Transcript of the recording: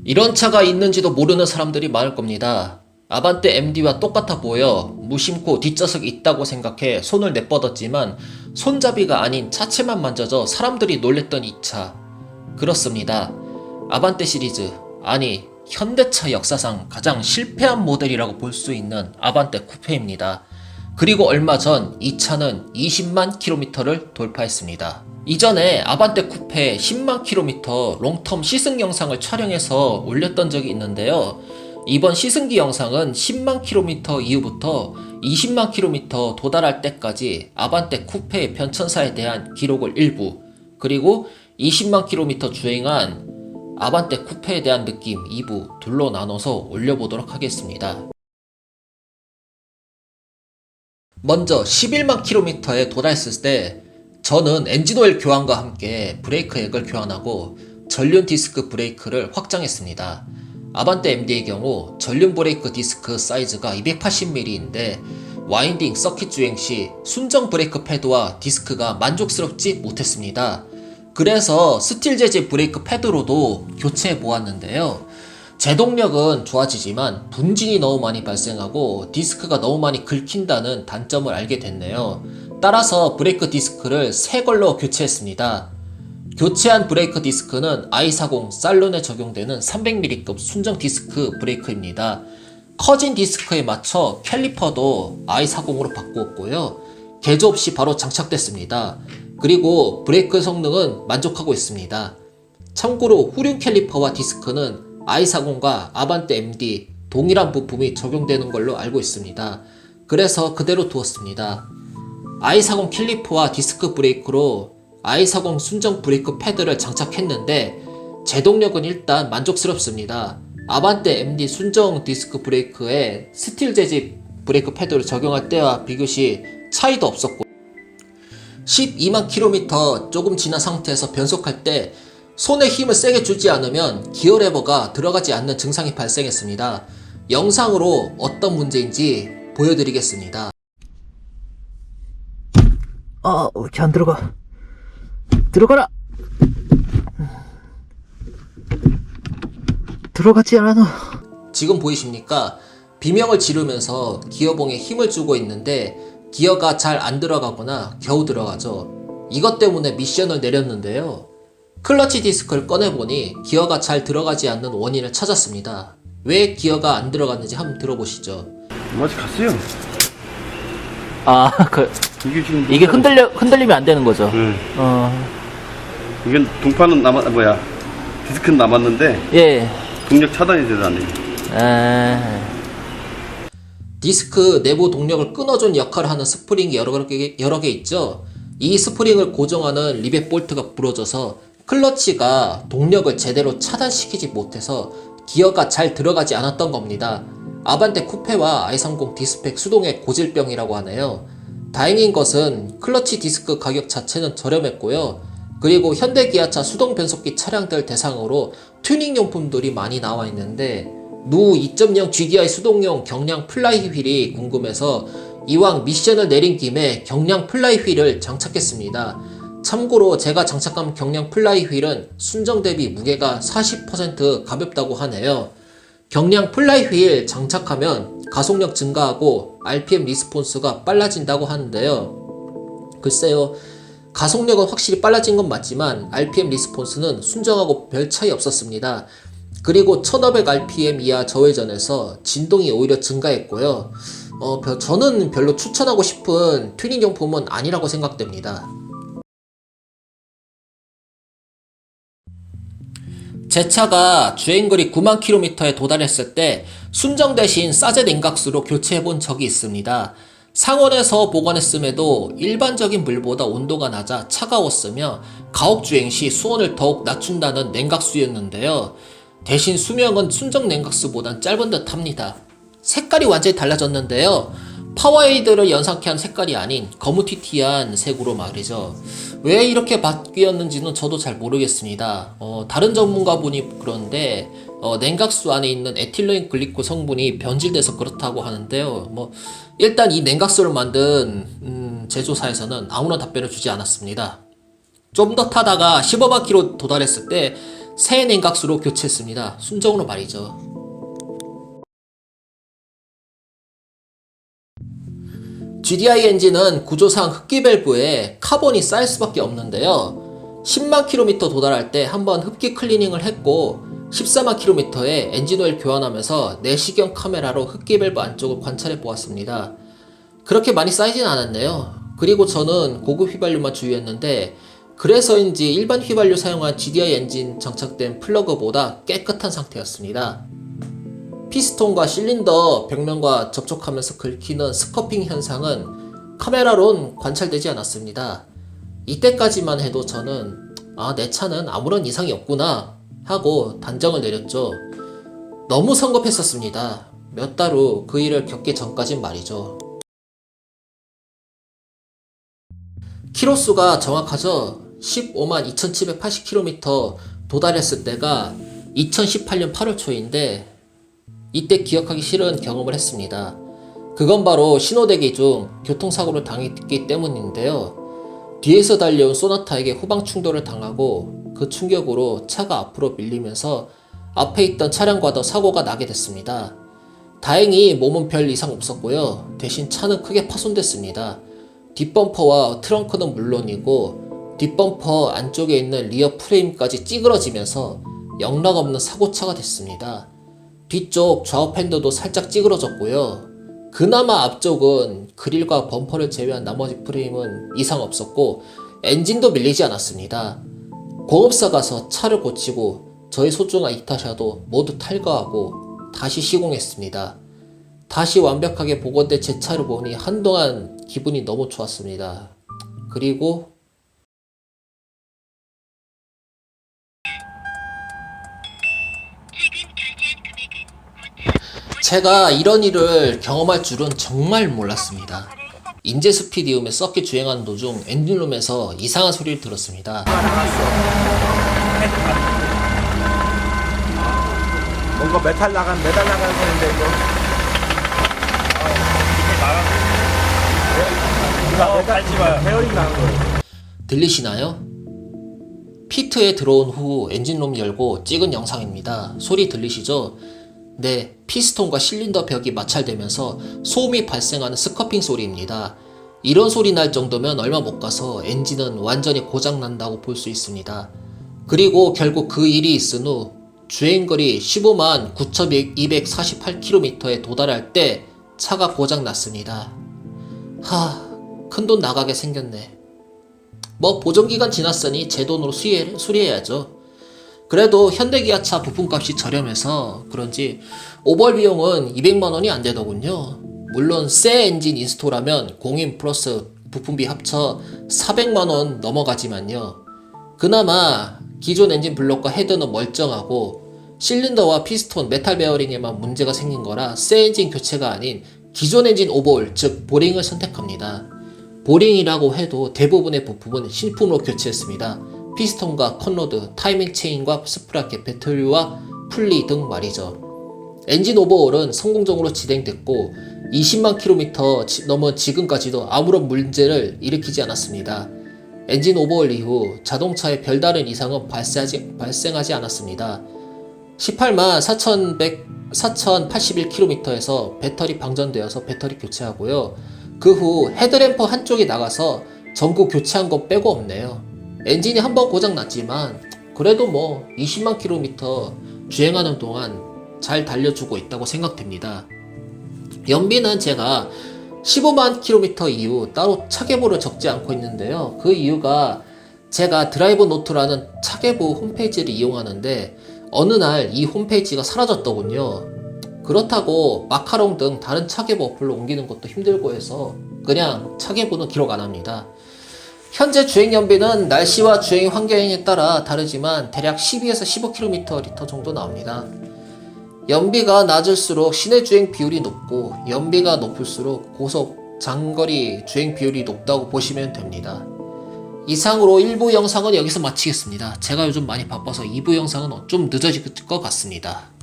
이런 차가 있는지도 모르는 사람들이 많을 겁니다. 아반떼 MD와 똑같아 보여 무심코 뒷좌석이 있다고 생각해 손을 내뻗었지만 손잡이가 아닌 차체만 만져져 사람들이 놀랬던 이 차. 그렇습니다. 아반떼 시리즈, 아니 현대차 역사상 가장 실패한 모델이라고 볼 수 있는 아반떼 쿠페입니다. 그리고 얼마 전 이 차는 20만 킬로미터를 돌파했습니다. 이전에 아반떼 쿠페 10만 킬로미터 롱텀 시승 영상을 촬영해서 올렸던 적이 있는데요. 이번 시승기 영상은 10만 킬로미터 이후부터 20만 킬로미터 도달할 때까지 아반떼 쿠페의 변천사에 대한 기록을 일부, 그리고 20만 킬로미터 주행한 아반떼 쿠페에 대한 느낌 2부 둘로 나눠서 올려보도록 하겠습니다. 먼저 11만 킬로미터에 도달했을 때 저는 엔진오일 교환과 함께 브레이크 액을 교환하고 전륜 디스크 브레이크를 확장했습니다. 아반떼 MD의 경우 전륜 브레이크 디스크 사이즈가 280mm인데 와인딩 서킷 주행 시 순정 브레이크 패드와 디스크가 만족스럽지 못했습니다. 그래서 스틸 재질 브레이크 패드로도 교체해 보았는데요. 제동력은 좋아지지만 분진이 너무 많이 발생하고 디스크가 너무 많이 긁힌다는 단점을 알게 됐네요. 따라서 브레이크 디스크를 새 걸로 교체했습니다. 교체한 브레이크 디스크는 i40 살론에 적용되는 300mm급 순정 디스크 브레이크입니다. 커진 디스크에 맞춰 캘리퍼도 i40으로 바꾸었고요. 개조 없이 바로 장착됐습니다. 그리고 브레이크 성능은 만족하고 있습니다. 참고로 후륜 캘리퍼와 디스크는 i40과 아반떼 MD 동일한 부품이 적용되는 걸로 알고 있습니다. 그래서 그대로 두었습니다. i40 캘리퍼와 디스크 브레이크로 i40 순정 브레이크 패드를 장착했는데 제동력은 일단 만족스럽습니다. 아반떼 MD 순정 디스크 브레이크에 스틸 재질 브레이크 패드를 적용할 때와 비교시 차이도 없었고 12만 킬로미터 조금 지난 상태에서 변속할 때 손에 힘을 세게 주지 않으면 기어 레버가 들어가지 않는 증상이 발생했습니다. 영상으로 어떤 문제인지 보여드리겠습니다. 왜 이렇게 안 들어가? 들어가라! 들어가지 않아. 지금 보이십니까? 비명을 지르면서 기어봉에 힘을 주고 있는데 기어가 잘 안 들어가거나 겨우 들어가죠. 이것 때문에 미션을 내렸는데요. 클러치 디스크를 꺼내보니 기어가 잘 들어가지 않는 원인을 찾았습니다. 왜 기어가 안 들어갔는지 한번 들어보시죠. 아직 갔어요. 이게 지금 이게 흔들리면 안 되는 거죠. 네. 이건 동판은 디스크는 남았는데 예. 동력 차단이 돼서 안 돼요. 디스크 내부 동력을 끊어준 역할을 하는 스프링이 여러 개 있죠. 이 스프링을 고정하는 리벳 볼트가 부러져서 클러치가 동력을 제대로 차단시키지 못해서 기어가 잘 들어가지 않았던 겁니다. 아반떼 쿠페와 i30 디스펙 수동의 고질병이라고 하네요. 다행인 것은 클러치 디스크 가격 자체는 저렴했고요. 그리고 현대기아차 수동 변속기 차량들 대상으로 튜닝 용품들이 많이 나와 있는데 누 2.0 GDI 수동용 경량 플라이 휠이 궁금해서 이왕 미션을 내린 김에 경량 플라이 휠을 장착했습니다. 참고로 제가 장착한 경량 플라이 휠은 순정 대비 무게가 40% 가볍다고 하네요. 경량 플라이 휠 장착하면 가속력 증가하고 RPM 리스폰스가 빨라진다고 하는데요. 글쎄요, 가속력은 확실히 빨라진 건 맞지만 RPM 리스폰스는 순정하고 별 차이 없었습니다. 그리고 1500rpm 이하 저회전에서 진동이 오히려 증가했고요. 저는 별로 추천하고 싶은 튜닝 용품은 아니라고 생각됩니다. 제 차가 주행거리 9만 킬로미터에 도달했을 때 순정 대신 싸제 냉각수로 교체해본 적이 있습니다. 상온에서 보관했음에도 일반적인 물보다 온도가 낮아 차가웠으며 가옥주행 시 수온을 더욱 낮춘다는 냉각수였는데요. 대신 수명은 순정 냉각수보단 짧은 듯 합니다. 색깔이 완전히 달라졌는데요. 파워에이드를 연상케 한 색깔이 아닌 거무튀튀한 색으로 말이죠. 왜 이렇게 바뀌었는지는 저도 잘 모르겠습니다. 다른 전문가분이 그런데 냉각수 안에 있는 에틸렌 글리콜 성분이 변질돼서 그렇다고 하는데요. 일단 이 냉각수를 만든 제조사에서는 아무런 답변을 주지 않았습니다. 좀 더 타다가 15만 킬로 도달했을 때 새 냉각수로 교체했습니다. 순정으로 말이죠. GDI 엔진은 구조상 흡기 밸브에 카본이 쌓일 수밖에 없는데요. 10만 킬로미터 도달할 때 한번 흡기 클리닝을 했고 14만 킬로미터에 엔진오일 교환하면서 내시경 카메라로 흡기 밸브 안쪽을 관찰해 보았습니다. 그렇게 많이 쌓이진 않았네요. 그리고 저는 고급 휘발유만 주유했는데 그래서인지 일반 휘발유 사용한 GDI 엔진 장착된 플러그보다 깨끗한 상태였습니다. 피스톤과 실린더 벽면과 접촉하면서 긁히는 스커핑 현상은 카메라론 관찰되지 않았습니다. 이때까지만 해도 저는 내 차는 아무런 이상이 없구나 하고 단정을 내렸죠. 너무 성급했었습니다. 몇 달 후 그 일을 겪기 전까진 말이죠. 키로수가 정확하죠. 15만 2780km 도달했을 때가 2018년 8월 초인데 이때 기억하기 싫은 경험을 했습니다. 그건 바로 신호대기 중 교통사고를 당했기 때문인데요. 뒤에서 달려온 소나타에게 후방 충돌을 당하고 그 충격으로 차가 앞으로 밀리면서 앞에 있던 차량과도 사고가 나게 됐습니다. 다행히 몸은 별 이상 없었고요. 대신 차는 크게 파손됐습니다. 뒷범퍼와 트렁크는 물론이고 뒷범퍼 안쪽에 있는 리어 프레임까지 찌그러지면서 영락없는 사고차가 됐습니다. 뒤쪽 좌우 팬더도 살짝 찌그러졌고요. 그나마 앞쪽은 그릴과 범퍼를 제외한 나머지 프레임은 이상 없었고 엔진도 밀리지 않았습니다. 공업사 가서 차를 고치고 저희 소중한 이타샤도 모두 탈거하고 다시 시공했습니다. 다시 완벽하게 복원된 제 차를 보니 한동안 기분이 너무 좋았습니다. 그리고 제가 이런 일을 경험할 줄은 정말 몰랐습니다. 인제스피디움에 썩게 주행하는 도중 엔진룸에서 이상한 소리를 들었습니다. 뭔가 매달 나가는 소리인데 이거. 매달 베어링 나는 거. 들리시나요? 피트에 들어온 후 엔진룸 열고 찍은 영상입니다. 소리 들리시죠? 네, 피스톤과 실린더 벽이 마찰되면서 소음이 발생하는 스커핑 소리입니다. 이런 소리 날 정도면 얼마 못 가서 엔진은 완전히 고장난다고 볼 수 있습니다. 그리고 결국 그 일이 있은 후 주행거리 15만 9,248km에 도달할 때 차가 고장났습니다. 큰돈 나가게 생겼네. 보존기간 지났으니 제 돈으로 수리해야죠. 그래도 현대기아차 부품값이 저렴해서 그런지 오벌 비용은 200만원이 안 되더군요. 물론 새 엔진 인스톨하면 공인 플러스 부품비 합쳐 400만원 넘어가지만요. 그나마 기존 엔진 블록과 헤드는 멀쩡하고 실린더와 피스톤, 메탈 베어링에만 문제가 생긴 거라 새 엔진 교체가 아닌 기존 엔진 오버홀, 즉 보링을 선택합니다. 보링이라고 해도 대부분의 부품은 신품으로 교체했습니다. 피스톤과 컨로드, 타이밍 체인과 스프라켓, 배터리와 풀리 등 말이죠. 엔진 오버홀은 성공적으로 진행됐고 20만 킬로미터 넘은 지금까지도 아무런 문제를 일으키지 않았습니다. 엔진 오버홀 이후 자동차에 별다른 이상은 발생하지 않았습니다. 18만 4,081km에서 배터리 방전되어서 배터리 교체하고요. 그 후 헤드램프 한쪽이 나가서 전구 교체한 거 빼고 없네요. 엔진이 한번 고장 났지만 그래도 20만 킬로미터 주행하는 동안 잘 달려주고 있다고 생각됩니다. 연비는 제가 15만 킬로미터 이후 따로 차계보를 적지 않고 있는데요. 그 이유가 제가 드라이브 노트라는 차계보 홈페이지를 이용하는데 어느 날 이 홈페이지가 사라졌더군요. 그렇다고 마카롱 등 다른 차계보 어플로 옮기는 것도 힘들고 해서 그냥 차계보는 기록 안 합니다. 현재 주행 연비는 날씨와 주행 환경에 따라 다르지만 대략 12에서 15km 리터 정도 나옵니다. 연비가 낮을수록 시내 주행 비율이 높고 연비가 높을수록 고속 장거리 주행 비율이 높다고 보시면 됩니다. 이상으로 1부 영상은 여기서 마치겠습니다. 제가 요즘 많이 바빠서 2부 영상은 좀 늦어질 것 같습니다.